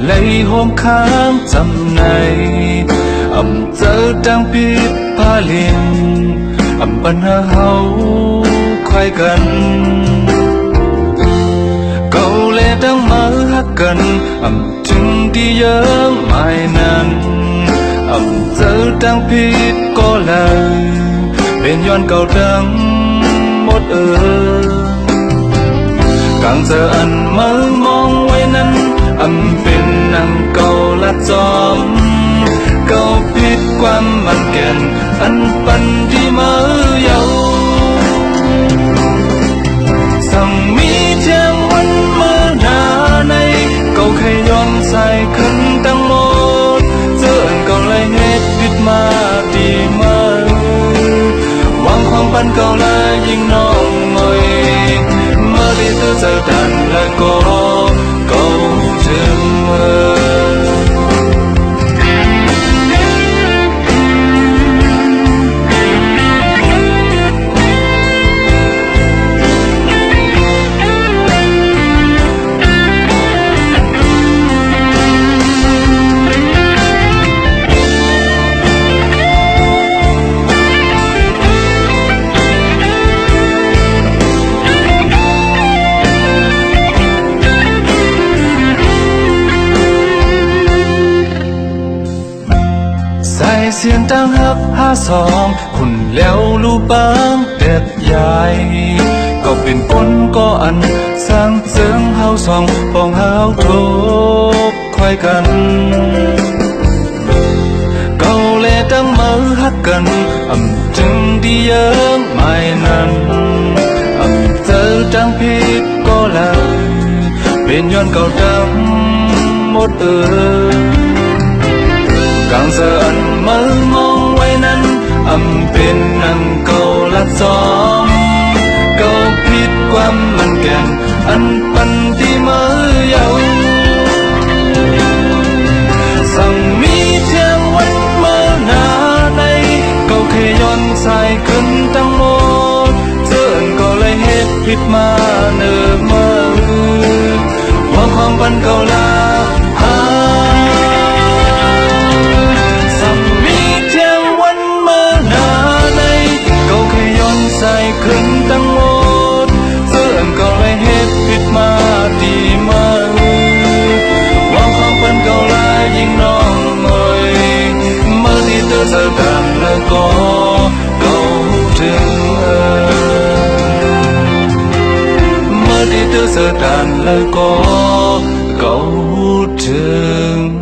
lấy hôm kháng dầm này giờ đang biết pha liền bần hơ hấu khoai gần câu lệ đang mơ hát gần chừng đi nhớ mai nàn giờ đang biết có lời bên yon cầu đắng một càng giờ ăn mơ mong quay năn bên nàng cầu lát gióm cầu biết quan màn kèn ăn bắn đi mơ dâu rằng mi trang vẫn mơ nà này cầu khay yon dài khấn tăng một giờ ăn cầu lấy hết biết mà đi mơ quang khoang ban cầu là những nong ngồi mơ đi từ giờ đàn lời cô cầu trường mơ xiên tăng hấp há song khùn leo lu băng đẹp dài cậu biển quân có ăn sang sớm hao song bong hao thuốc khoai cần cậu lệ tăng mơ hát cần chừng đi nhớ mai năn giờ trang biết có lời bên yon cầu đắng một càng giờ ăn mơ mong quay năn bên nàng cầu lát gióm cầu biết qua màn kèn ăn bắn đi mơ dâu rằng mi trang vẫn mơ nà đây cầu khê yon dài cơn tăng một giờ ăn cầu lấy hết biết mà nở mơ hoang hoang văn cầu là khấn tăng một giờ ăn cầu lấy hết biết mà đi mơ quang khoang phân cầu lại những nong ngồi mơ đi từ giờ đàn lời có cầu trường mơ đi từ giờ đàn lời có cầu trường